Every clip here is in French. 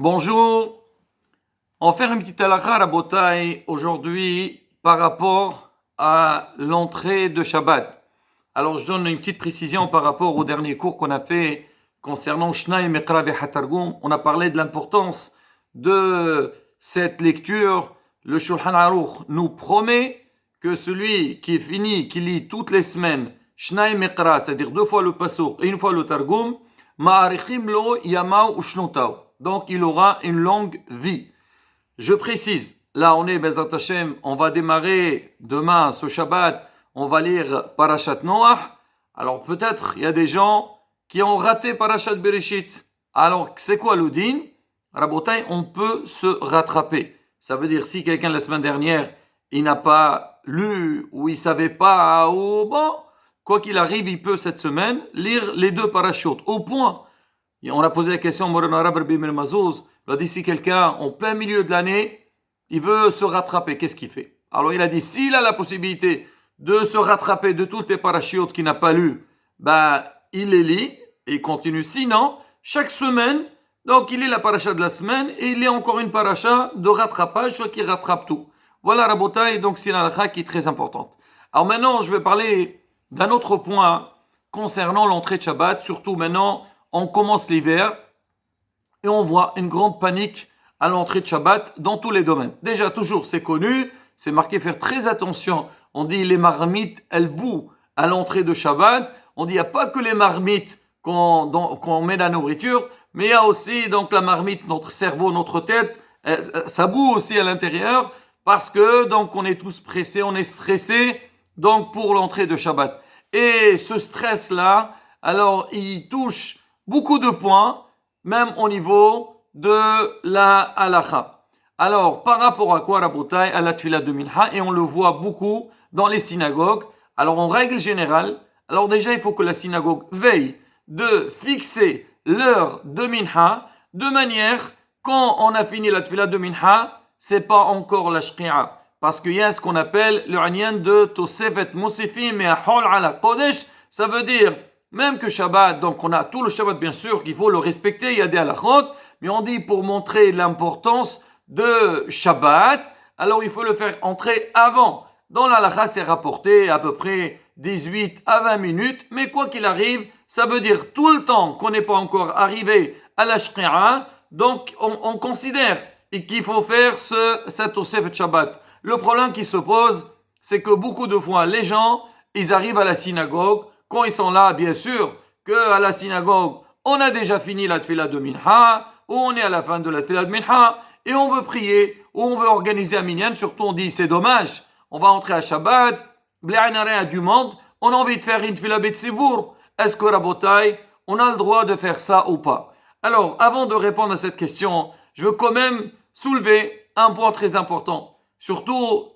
Bonjour, on va faire une petite halakha rabotai aujourd'hui par rapport à l'entrée de Shabbat. Alors je donne une petite précision par rapport au dernier cours qu'on a fait concernant Shnai Meqra Hatargum. On a parlé de l'importance de cette lecture. Le Shulchan Aruch nous promet que celui qui finit, qui lit toutes les semaines Shnai Meqra, c'est-à-dire 2 fois le Pasuk et 1 fois le Targum, Ma'arichim lo yamau ushnotau. Donc il aura une longue vie. Je précise, là on est Bezat Hashem, on va démarrer demain ce Shabbat, on va lire Parashat Noach. Alors peut-être il y a des gens qui ont raté Parashat Bereshit. Alors c'est quoi le din? Rabotai, on peut se rattraper. Ça veut dire si quelqu'un la semaine dernière il n'a pas lu ou il savait pas ou bon, quoi qu'il arrive, il peut cette semaine lire les 2 parachutes au point. Et on a posé la question à Morana Rabbi Mazouz. Il a dit si quelqu'un, en plein milieu de l'année, il veut se rattraper, qu'est-ce qu'il fait? Alors il a dit s'il a la possibilité de se rattraper de toutes les parachutes qu'il n'a pas lues, il les lit et il continue. Sinon, chaque semaine, donc il lit la paracha de la semaine et il lit encore une paracha de rattrapage, soit qu'il rattrape tout. Voilà Rabotai, donc c'est la halakha qui est très importante. Alors maintenant, je vais parler d'un autre point concernant l'entrée de Shabbat, surtout maintenant, on commence l'hiver et on voit une grande panique à l'entrée de Shabbat dans tous les domaines. Déjà, toujours, c'est connu, c'est marqué faire très attention. On dit les marmites, elles bouent à l'entrée de Shabbat. On dit il n'y a pas que les marmites qu'on met la nourriture, mais il y a aussi donc la marmite, notre cerveau, notre tête, ça boue aussi à l'intérieur parce que donc on est tous pressés, on est stressés donc pour l'entrée de Shabbat. Et ce stress-là, alors il touche beaucoup de points, même au niveau de la halakha. Alors, par rapport à quoi, Rabotai? À la tfila de Minha, et on le voit beaucoup dans les synagogues. Alors, en règle générale, alors déjà, il faut que la synagogue veille de fixer l'heure de Minha, de manière, quand on a fini la tfila de Minha, c'est pas encore la shqi'a. Parce qu'il y a ce qu'on appelle le anyan de Tosefet Mosifim et Ahol ala Kodesh. Ça veut dire, même que Shabbat, donc on a tout le Shabbat bien sûr qu'il faut le respecter, il y a des halachot, mais on dit pour montrer l'importance de Shabbat, alors il faut le faire entrer avant. Dans l'halakha, c'est rapporté à peu près 18 à 20 minutes, mais quoi qu'il arrive, ça veut dire tout le temps qu'on n'est pas encore arrivé à la shqi'a, donc on considère qu'il faut faire cette Tosefet Shabbat. Le problème qui se pose, c'est que beaucoup de fois, les gens, ils arrivent à la synagogue, quand ils sont là, bien sûr, qu'à la synagogue, on a déjà fini la tfila de Minha, ou on est à la fin de la tfila de Minha, et on veut prier, ou on veut organiser un minyan, surtout on dit, c'est dommage, on va entrer à Shabbat, blé'anaré à du monde, on a envie de faire une tfila betsibour. Est-ce que, Rabotai, on a le droit de faire ça ou pas? Alors, avant de répondre à cette question, je veux quand même soulever un point très important. Surtout,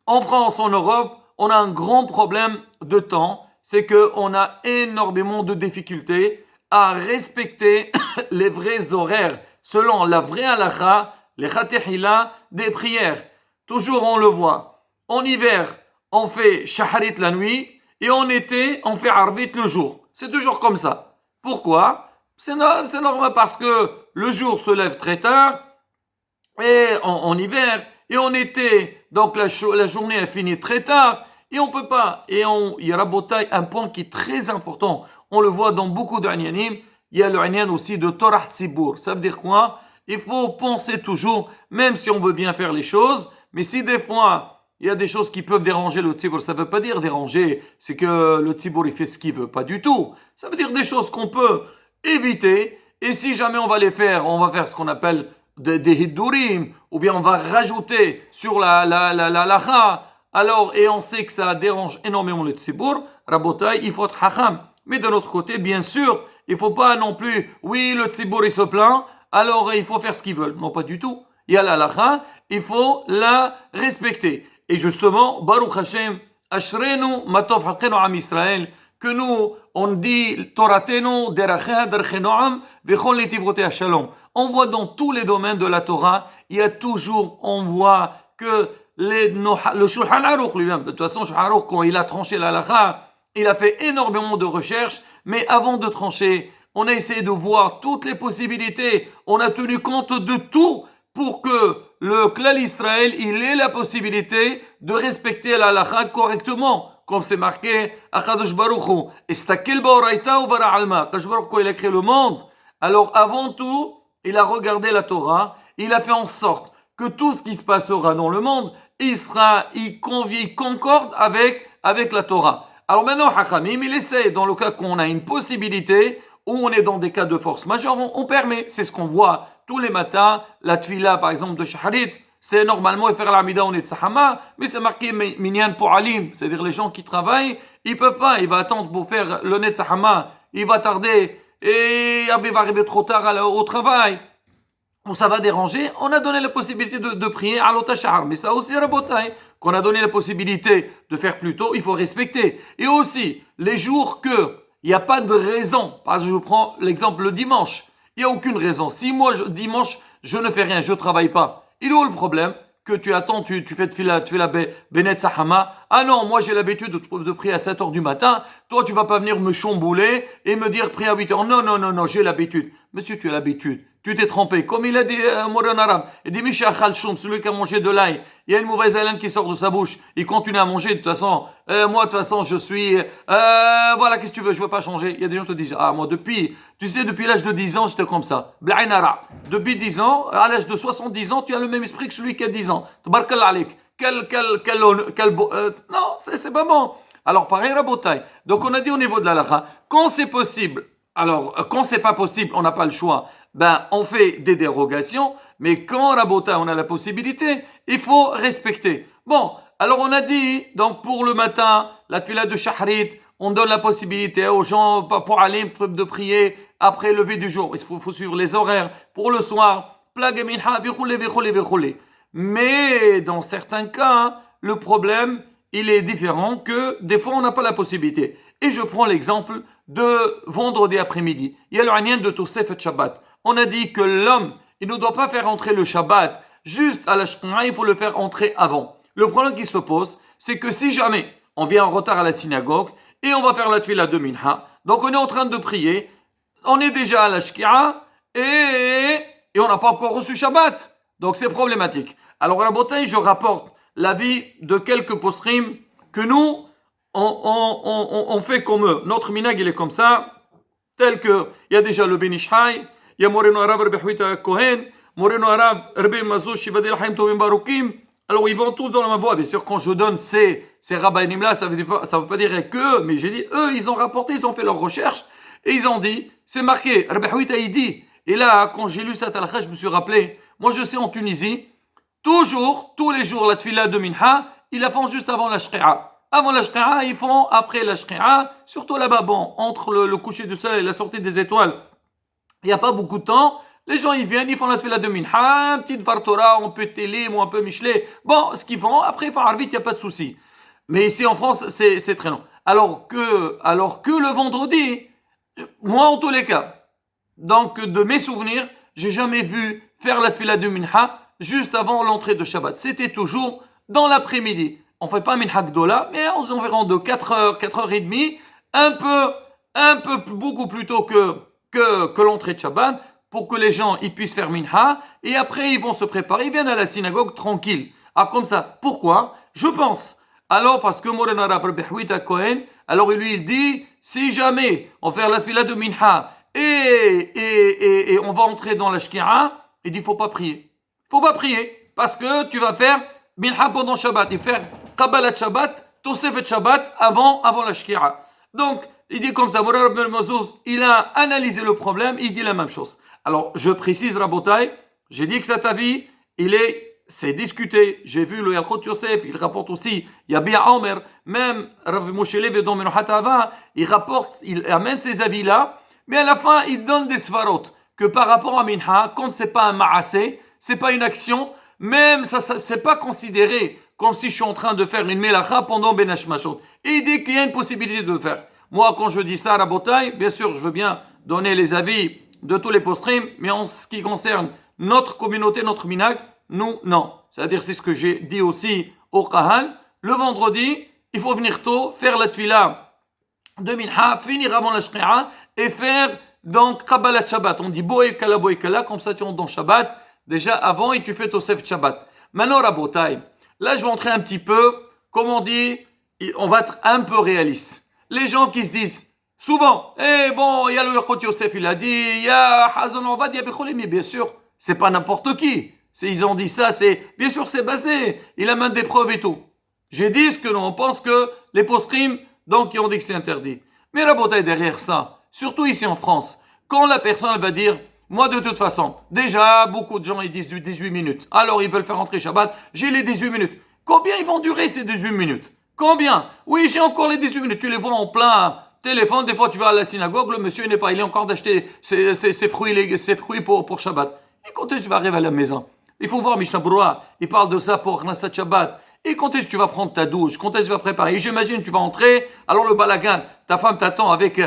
en France, en Europe, on a un grand problème de temps, c'est qu'on a énormément de difficultés à respecter les vrais horaires, selon la vraie halakha, les khatihila des prières. Toujours on le voit. En hiver, on fait shaharit la nuit, et en été, on fait arvit le jour. C'est toujours comme ça. Pourquoi? C'est normal parce que le jour se lève très tard, et en hiver, et en été, donc la journée est finie très tard, et on peut pas. Et il y a Rabotai, un point qui est très important. On le voit dans beaucoup d'anyanim. Il y a le anyan aussi de Torah Tzibour. Ça veut dire quoi? Il faut penser toujours, même si on veut bien faire les choses, mais si des fois, il y a des choses qui peuvent déranger le Tzibour, ça veut pas dire déranger, c'est que le Tzibour, il fait ce qu'il veut. Pas du tout. Ça veut dire des choses qu'on peut éviter, et si jamais on va les faire, on va faire ce qu'on appelle des hiddurim, ou bien on va rajouter sur la lacha. Alors, et on sait que ça dérange énormément le tzibour, Rabotai, il faut être hacham. Mais de notre côté, bien sûr, il ne faut pas non plus, oui, le tzibour il se plaint, alors il faut faire ce qu'ils veulent. Non, pas du tout. Il y a la lacha, il faut la respecter. Et justement, Baruch Hashem, Ashrenu matov haqqenu am Israël, que nous, on dit Toratenu derachea derchenoam vechol netivrotea shalom. On voit dans tous les domaines de la Torah, il y a toujours, on voit que le Shulchan Aruch lui-même, de toute façon, Shulchan Aruch, quand il a tranché la halakha, il a fait énormément de recherches, mais avant de trancher, on a essayé de voir toutes les possibilités, on a tenu compte de tout pour que le clan Israël, il ait la possibilité de respecter la halakha correctement. Comme c'est marqué, Akadosh Baruch Hu, Estakil Baoraita ou Bara Alma. Akadosh Baruch Hu, il a créé le monde. Alors avant tout, il a regardé la Torah, il a fait en sorte que tout ce qui se passera dans le monde, il concorde avec la Torah. Alors maintenant, Hachamim, il essaie, dans le cas qu'on a une possibilité, où on est dans des cas de force majeure, on permet. C'est ce qu'on voit tous les matins, la tfila par exemple de Shaharit, c'est normalement faire l'amida on est de Sahama, mais c'est marqué minyan po'alim, c'est-à-dire les gens qui travaillent, ils peuvent pas, il va attendre pour faire le net Sahama, il va tarder, et il va arriver trop tard au travail, ou ça va déranger. On a donné la possibilité de prier à l'otashar, mais ça aussi, Rabotai, qu'on a donné la possibilité de faire plus tôt, il faut respecter. Et aussi, les jours que il n'y a pas de raison, parce que je prends l'exemple le dimanche, il n'y a aucune raison. Si moi, dimanche, je ne fais rien, je ne travaille pas, il est où le problème? Que tu attends, tu fais la Benet Sahama. Ah non, moi j'ai l'habitude de prier à 7h du matin. Toi, tu vas pas venir me chambouler et me dire prier à 8h. Non, non, non, non, j'ai l'habitude. Monsieur, tu as l'habitude. Tu t'es trompé. Comme il a dit Moran Arabe. Il dit Misha Khalchoum, celui qui a mangé de l'ail. Il y a une mauvaise haleine qui sort de sa bouche. Il continue à manger. De toute façon, moi, de toute façon, je suis. Voilà, qu'est-ce que tu veux? Je veux pas changer. Il y a des gens qui te disent ah, moi, depuis l'âge de 10 ans, j'étais comme ça. Blainara. Depuis 10 ans, à l'âge de 70 ans, tu as le même esprit que celui qui a 10 ans. Tabarkallah alik. Non, c'est pas bon. Alors, pareil, Rabotai. Donc, on a dit au niveau de la halakha, quand c'est possible, alors, quand c'est pas possible, on n'a pas le choix, ben, on fait des dérogations, mais quand, Rabotai, on a la possibilité, il faut respecter. Bon, alors on a dit, donc, pour le matin, la tfila de Shahrit, on donne la possibilité aux gens, pour aller de prier après le lever du jour. Il faut suivre les horaires. Pour le soir, plague minha, vichoulé. Mais dans certains cas, le problème, il est différent que des fois, on n'a pas la possibilité. Et je prends l'exemple de vendredi après-midi. Il y a le anyan de Tosefet Shabbat. On a dit que l'homme, il ne doit pas faire entrer le Shabbat juste à la Shkina, il faut le faire entrer avant. Le problème qui se pose, c'est que si jamais on vient en retard à la synagogue et on va faire la tfila de Minha, donc on est en train de prier, on est déjà à la Shkina et on n'a pas encore reçu Shabbat. Donc c'est problématique. Alors à la bouteille, je rapporte l'avis de quelques posrim que nous, on fait comme eux. Notre minag, il est comme ça, tel que, il y a déjà le Benishai, il y a Moreno Arav, Rabbi Huita Kohen, Moreno Arav, Rabbi Mazou, Shibadil Haim Tovim Barukim. Alors ils vont tous dans la même voie. Bien sûr, quand je donne ces rabbainim là, ça veut pas dire que, mais j'ai dit, eux, ils ont rapporté, ils ont fait leurs recherches, et ils ont dit, c'est marqué, Rabbi Huita, il dit, et là, quand j'ai lu cette halakha, je me suis rappelé, moi je sais en Tunisie, tous les jours, la tfila de Minha, ils la font juste avant la shqi'a. Avant la shqi'a, ils font après la shqi'a, surtout là-bas, bon, entre le coucher du soleil et la sortie des étoiles, il n'y a pas beaucoup de temps. Les gens, ils viennent, ils font la tfila de Minha, un petit vartora, un peu télim ou un peu michelet. Bon, ce qu'ils font, après, ils font arvit, il n'y a pas de souci. Mais ici, en France, c'est très long. Alors que le vendredi, moi, en tous les cas, donc, de mes souvenirs, j'ai jamais vu faire la tfila de Minha juste avant l'entrée de Shabbat. C'était toujours dans l'après-midi. On fait pas Minha Gdola, mais aux environs de 4h, 4h30, beaucoup plus tôt que l'entrée de Shabbat, pour que les gens ils puissent faire Minha, et après ils vont se préparer, ils viennent à la synagogue tranquille. Ah, comme ça. Pourquoi? Je pense. Alors, parce que Moren Arab Rabbi Huita Kohen, alors lui il dit, si jamais on fait la tfila de Minha, et on va entrer dans la shki'a, il dit, faut pas prier. Faut pas prier, parce que tu vas faire Minha pendant Shabbat, et faire Kabbalat Shabbat, Tosefet Shabbat avant la shki'a. Donc, il dit comme ça, Morar Rabbi Mazouz, il a analysé le problème, il dit la même chose. Alors, je précise, Rabotai, j'ai dit que cet avis, c'est discuté. J'ai vu le Yalchot Yosef, il rapporte aussi, Yabia Omer, même Rav Moshe Lev dans Menuchat Ava, il amène ces avis-là, mais à la fin, il donne des svarot, que par rapport à Minha, quand c'est pas un ma'aseh, c'est pas une action, même ça c'est pas considéré comme si je suis en train de faire une melacha pendant Ben Hashmashot. Et il dit qu'il y a une possibilité de le faire. Moi, quand je dis ça à Rabotai, bien sûr, je veux bien donner les avis de tous les postrim, mais en ce qui concerne notre communauté, notre minag, nous, non. C'est-à-dire, c'est ce que j'ai dit aussi au Kahal. Le vendredi, il faut venir tôt, faire la tfila de Minha, finir avant la shqi'a et faire Donc, Kabbalat Shabbat, on dit Boekala, comme ça tu entres dans Shabbat, déjà avant et tu fais Tosef Shabbat. Maintenant, Rabotai, là je vais entrer un petit peu, comme on dit, on va être un peu réaliste. Les gens qui se disent, souvent, bon, il y a le Yachot Yosef, il a dit, il y a Hazon Ovad, il y a Bechol, mais bien sûr, c'est pas n'importe qui. Ils ont dit ça, bien sûr, c'est basé, il amène des preuves et tout. J'ai dit ce que l'on pense que les post-stream, donc, ils ont dit que c'est interdit. Mais Rabotai, derrière ça, surtout ici en France, quand la personne va dire, moi de toute façon, déjà, beaucoup de gens ils disent 18 minutes. Alors ils veulent faire entrer Shabbat, j'ai les 18 minutes. Combien ils vont durer ces 18 minutes? Combien? Oui, j'ai encore les 18 minutes. Tu les vois en plein téléphone, des fois tu vas à la synagogue, le monsieur n'est pas, il est encore d'acheter ses fruits pour Shabbat. Et quand est-ce que tu vas arriver à la maison? Il faut voir Mishnah Berurah, il parle de ça pour Khnasat Shabbat. Et quand est-ce que tu vas prendre ta douche? Quand est-ce que tu vas préparer? Et j'imagine tu vas entrer, alors le balagan, ta femme t'attend avec,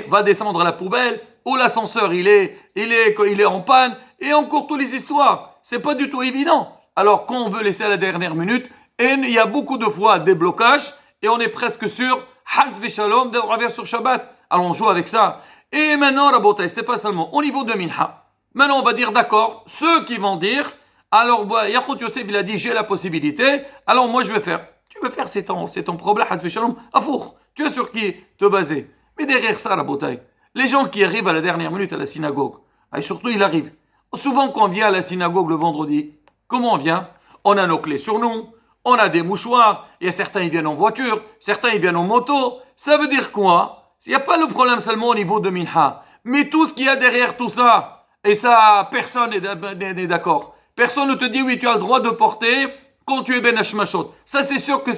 va descendre à la poubelle, ou l'ascenseur il est en panne, et encore toutes les histoires. C'est pas du tout évident. Alors quand on veut laisser à la dernière minute, et il y a beaucoup de fois des blocages, et on est presque sûr, Hazve Shalom, de revenir sur Shabbat. Alors on joue avec ça. Et maintenant, Rabotai, c'est pas seulement au niveau de Minha. Maintenant on va dire d'accord, ceux qui vont dire, alors, Yachot Yosef, il a dit, j'ai la possibilité, alors moi je vais faire. Tu veux faire, c'est ton problème, Hazve Shalom, afour. Tu es sur qui te baser. Mais derrière ça, Rabotai, les gens qui arrivent à la dernière minute à la synagogue, et surtout il arrive. Souvent quand on vient à la synagogue le vendredi, comment on vient? On a nos clés sur nous, on a des mouchoirs, il y a certains ils viennent en voiture, certains ils viennent en moto. Ça veut dire quoi? Il n'y a pas le problème seulement au niveau de Minha, mais tout ce qu'il y a derrière tout ça, et ça, personne n'est d'accord. Personne ne te dit oui, tu as le droit de porter quand tu es Ben Hashmashot. Ça, c'est sûr que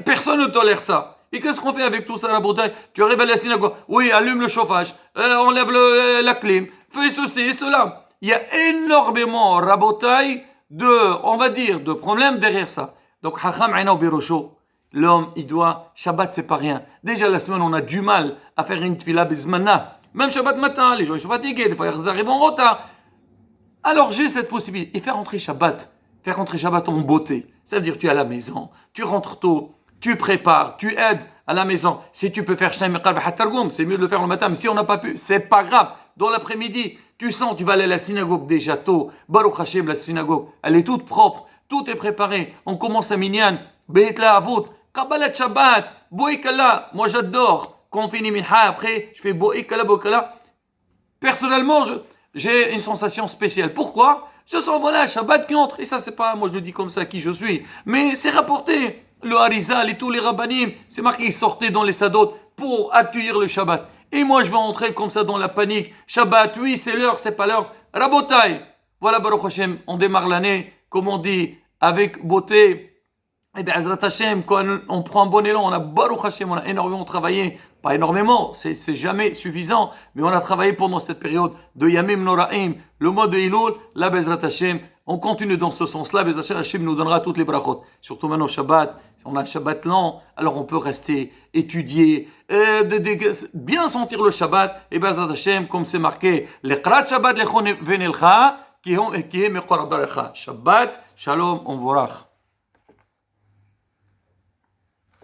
personne ne tolère ça. Et qu'est-ce qu'on fait avec tout ça, la bouteille? Tu arrives à la synagogue, oui, allume le chauffage, enlève la clim, fais ceci et cela. Il y a énormément, rabotaille, on va dire, de problèmes derrière ça. Donc, Hacham Aina Birosho, l'homme, il doit, Shabbat, c'est pas rien. Déjà, la semaine, on a du mal à faire une tfila bizmana. Même Shabbat matin, les gens ils sont fatigués, des fois ils arrivent en retard. Alors j'ai cette possibilité. Et faire rentrer Shabbat en beauté. Ça veut dire tu es à la maison, tu rentres tôt, tu prépares, tu aides à la maison. Si tu peux faire Shnei Meqal B'Hatargum, c'est mieux de le faire le matin. Mais si on n'a pas pu, c'est pas grave. Dans l'après-midi, tu sens, tu vas aller à la synagogue déjà tôt. Baruch Hashem, la synagogue, elle est toute propre, tout est préparé. On commence à Minyan, Beit La'avot, Kabbalat Shabbat, Boikala. Moi j'adore. Quand on finit Minha, après, je fais Boikala. Personnellement, j'ai une sensation spéciale. Pourquoi? Je sens, voilà, Shabbat qui entre. Et ça, c'est pas, moi je le dis comme ça, qui je suis. Mais c'est rapporté. Le Harizal et tous les Rabbanim, c'est marqué, ils sortaient dans les Sadot pour accueillir le Shabbat. Et moi, je vais entrer comme ça dans la panique. Shabbat, oui, c'est l'heure, c'est pas l'heure. Rabotai. Voilà, Baruch Hashem, on démarre l'année, comme on dit, avec beauté. Et bien, Azrat Hashem, quand on prend un bon élan, on a Baruch Hashem, on a énormément travaillé. Pas énormément, c'est jamais suffisant, mais on a travaillé pendant cette période de Yamim Noraim, le mois de Elul, la Bezrat Hashem. On continue dans ce sens-là, Bezrat Hashem nous donnera toutes les brachot. Surtout maintenant Shabbat, on a un Shabbat lent, alors on peut rester, étudier, bien sentir le Shabbat, et Bezrat Hashem, comme c'est marqué, L'Iqrat Shabbat Lechon Venelcha, qui est Meqor Barecha. Shabbat, Shalom, on vorach.